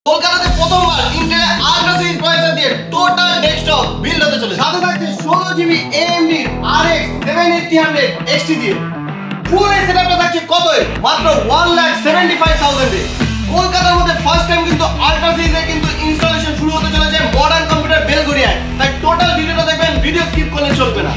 কলকাতাতে প্রথমবার Intel ultra series processor দিয়ে টোটাল ডেস্কটপ বিল্ড হতে চলেছে। সাথে থাকছে 16GB AMD RX 7800 XT দিয়ে। পুরো এই সেটআপটা থাকছে কতই? মাত্র 1,75,000 এ। কলকাতার মধ্যে ফার্স্ট টাইম কিন্তু আল্ট্রা সিরিজে কিন্তু ইনস্টলেশন শুরু হতে চলেছে মডার্ন কম্পিউটার বেলঘরিয়ায়। তাই টোটাল ভিডিওটা দেখবেন, ভিডিও স্কিপ করলে চলবে না।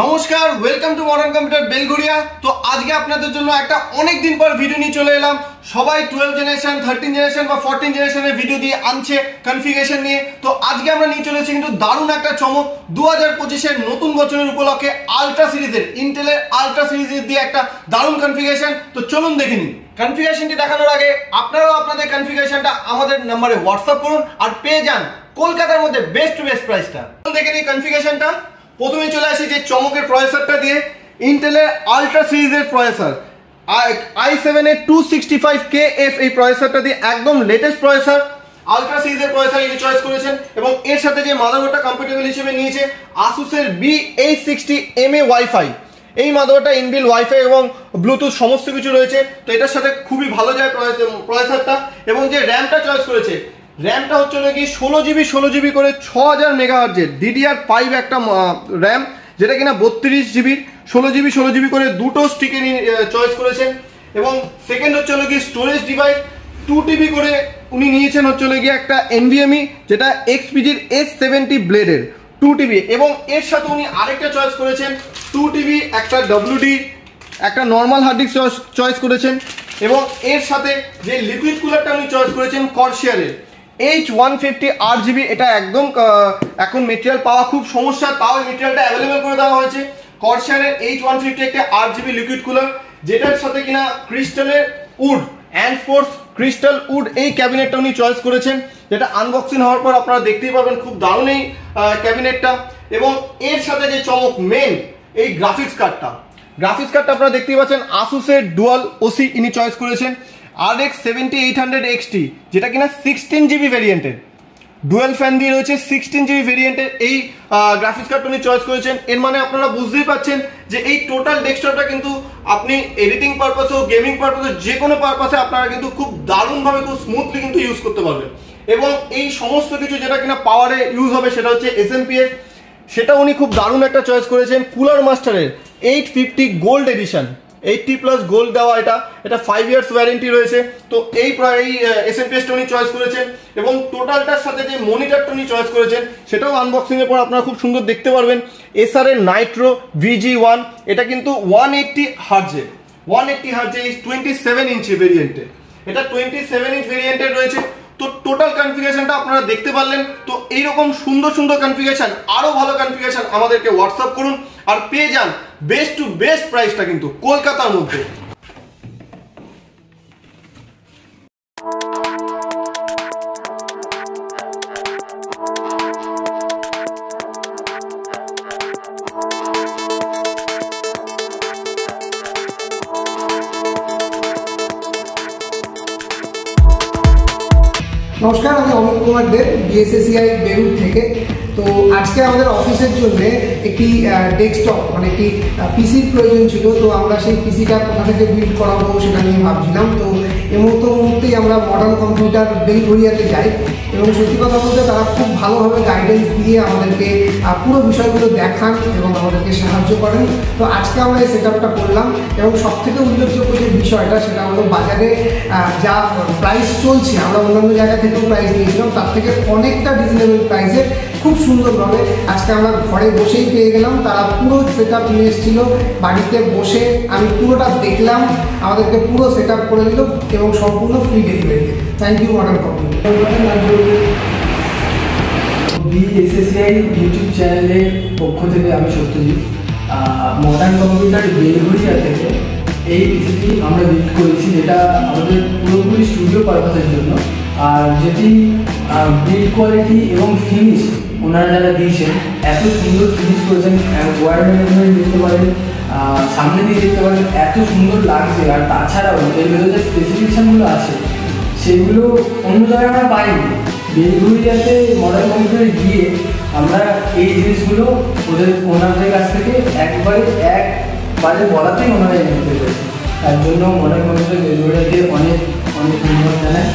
নমস্কার, welcome to modern computer Belgharia. তো আজকে আপনাদের জন্য একটা অনেক দিন পর ভিডিও নিয়ে চলে এলাম। সবাই 12 জেনারেশন, 13 জেনারেশন বা 14 জেনারেশনের ভিডিও দিয়ে আনছে কনফিগারেশন নিয়ে। তো আজকে আমরা নিয়ে চলেছি কিন্তু দারুণ একটা চমক। 2025-এর নতুন বছরের উপলক্ষে আল্ট্রা সিরিজের, ইন্টেলের আল্ট্রা সিরিজের দিয়ে একটা দারুণ কনফিগারেশন। তো চলুন দেখে নিন। কনফিগারেশনটি দেখানোর আগে আপনারাও আপনাদের কনফিগারেশনটা আমাদের নম্বরে হোয়াটসঅ্যাপ করুন আর পেয়ে যান কলকাতার মধ্যে বেস্ট টু বেস্ট প্রাইসটা। দেখে নিই কনফিগারেশনটা। প্রথমে চলে আসি যে চমকের প্রসেসরটা দিয়ে, ইন্টেলের আল্ট্রা সিরিজের প্রসেসর i7-এর 265KF এই প্রসেসরটা দিয়ে একদম লেটেস্ট প্রসেসর, আল্ট্রা সিরিজের প্রসেসর এটি চয়েস করেছেন। এবং এর সাথে যে মাদারবোর্ডটা কম্প্যাটেবল হিসেবে নিয়েছে আসুসের B860MA ওয়াইফাই। এই মাদারবোর্ডটা ইনবিল্ট ওয়াইফাই এবং ব্লুটুথ সমস্ত কিছু রয়েছে। তো এটার সাথে খুবই ভালো যায় প্রসেসরটা। এবং যে র্যামটা চয়েস করেছে, র্যামটা হচ্ছে কি 16GB করে 6000 মেগাহার্জের DDR5 একটা র্যাম, যেটা কিনা 32GB 16GB করে দুটো স্টিকে চয়েস করেছেন। এবং সেকেন্ড হচ্ছে কি স্টোরেজ ডিভাইস 2TB করে উনি নিয়েছেন হচ্ছে গিয়ে একটা NVMe, যেটা XPG-র S70 ব্লেডের 2TB। এবং এর সাথে উনি আরেকটা চয়েস করেছেন 2TB একটা WD একটা নর্মাল হার্ড ডিস্ক চয়েস করেছেন। এবং এর সাথে যে লিকুইড কুলারটা উনি চয়েস করেছেন কর্সিয়ারের H150 RGB। এটা একদম এখন মেটেরিয়াল পাওয়া খুব সমস্যা, তাও এই মেটেরিয়ালটা অ্যাভেলেবেল করে দেওয়া হয়েছে। কর্সিয়ারের H150 একটা RGB লিকুইড কুলার, যেটার সাথে কিনা ক্রিস্টালের wood and force crystal wood এই ক্যাবিনেটটা উনি চয়েস করেছেন, যেটা আনবক্সিং হওয়ার পর আপনারা দেখতেই পাবেন। খুব দারুণ এই ক্যাবিনেটটা। এবং এর সাথে যে চমক মেন, এই গ্রাফিক্স কার্ডটা আপনারা দেখতেই পাচ্ছেন আসুসের ডুয়াল ওসি ইনি চয়েস করেছেন RX 7800 XT, যেটা কিনা 16GB ভেরিয়েন্টের, ডুয়েল ফ্যান দিয়ে রয়েছে 16GB ভেরিয়েন্টের এই গ্রাফিক্স কার্ডটা উনি চয়েস করেছেন। এর মানে আপনারা বুঝতেই পাচ্ছেন যে এই টোটাল ডেস্কটপটা কিন্তু আপনি এডিটিং পারপাসে হোক, গেমিং পারপাসে, যে কোনো পারপাসে আপনারা কিন্তু খুব দারুণভাবে খুব স্মুথলি কিন্তু ইউজ করতে পারবেন। এবং এই সমস্ত কিছু যেটা কিনা পাওয়ারে ইউজ হবে সেটা হচ্ছে SMPS, সেটা উনি খুব দারুণ একটা চয়েস করেছেন। কুলার মাস্টারের 850 গোল্ড এডিশন, 80+ গোল্ড দেওয়া, এটা 5 ইয়ার্স ওয়ারেন্টি রয়েছে। তো এই SMPS-টা উনি চয়েস করেছেন। এবং টোটালটার সাথে যে মনিটরটা উনি চয়েস করেছেন সেটাও আনবক্সিং এর পর আপনারা খুব সুন্দর দেখতে পারবেন। এসার এর নাইট্রো VG1, এটা কিন্তু 180 হার্জের 27 ইঞ্চি ভেরিয়েন্টে, এটা 27 ইঞ্চ ভেরিয়েন্টের রয়েছে। তো টোটাল কনফিগারেশনটা আপনারা দেখতে পারলেন। তো এইরকম সুন্দর সুন্দর কনফিগারেশন, আরো ভালো কনফিগারেশন আমাদেরকে হোয়াটসঅ্যাপ করুন আর পেয়ে যান বেস্ট টু বেস্ট প্রাইসটা কিন্তু কলকাতার মধ্যে। নমস্কার, আমি অমিত কুমার দেব, BSSCI বেলুর থেকে। তো আজকে আমাদের অফিসের জন্য একটি ডেস্কটপ মানে একটি পিসির প্রয়োজন ছিল। তো আমরা সেই পিসিটা কোথা থেকে বিল্ড করাবো সেটা নিয়ে ভাবছিলাম। তো এই মুহূর্তেই আমরা মডার্ন কম্পিউটার বেলঘরিয়াতে যাই এবং সত্যি কথা বলতে তারা খুব ভালোভাবে গাইডেন্স দিয়ে আমাদেরকে পুরো বিষয়গুলো দেখান এবং আমাদেরকে সাহায্য করেন। তো আজকে আমরা এই সেটআপটা করলাম এবং সবথেকে উল্লেখযোগ্য যে বিষয়টা সেটা হলো বাজারে যা প্রাইস চলছে, আমরা অন্যান্য জায়গা থেকেও প্রাইস নিয়েছিলাম, তার থেকে অনেকটা রিজনেবল প্রাইসে খুব সুন্দরভাবে আজকে আমরা ঘরে বসেই পেয়ে গেলাম। তারা পুরো সেটআপ নিয়ে এসেছিল, বাড়িতে বসে আমি পুরোটা দেখলাম, আমাদেরকে পুরো সেটআপ করে দিল এবং সম্পূর্ণ ফ্রি ডেলিভারিতে। Thank you modern computer. BSSCI YouTube চ্যানেলের পক্ষ থেকে আমি সত্যজিৎ, মডার্ন কম্পিউটার বেলঘরিয়া থেকে এই পিসিটি আমরা বিল্ড করেছি, যেটা আমাদের পুরোপুরি স্টুডিও পারপাসের জন্য। আর যেটি বিল্ড কোয়ালিটি এবং ফিনিশ ওনারা যারা দিয়েছেন, এত সুন্দর ফিনিশ করেছেন, ওয়ার ম্যানেজমেন্ট দেখতে পারেন, সামনে দিয়ে দেখতে পারেন, এত সুন্দর লাগছে। আর তাছাড়াও এর ভেতরে যে স্পেসিফিকেশানগুলো আছে সেগুলো অন্য জায়গায় আমরা পাইনি। বেলঘরিয়াতে মডার্ন কম্পিউটারে গিয়ে আমরা এই জিনিসগুলো ওনাদের কাছ থেকে একবারে বলাতেই ওনারা নিতে পেরেছি। তার জন্য মডার্ন কম্পিউটার বেলঘড়িয়াকে অনেক অনেক ধন্যবাদ জানাই।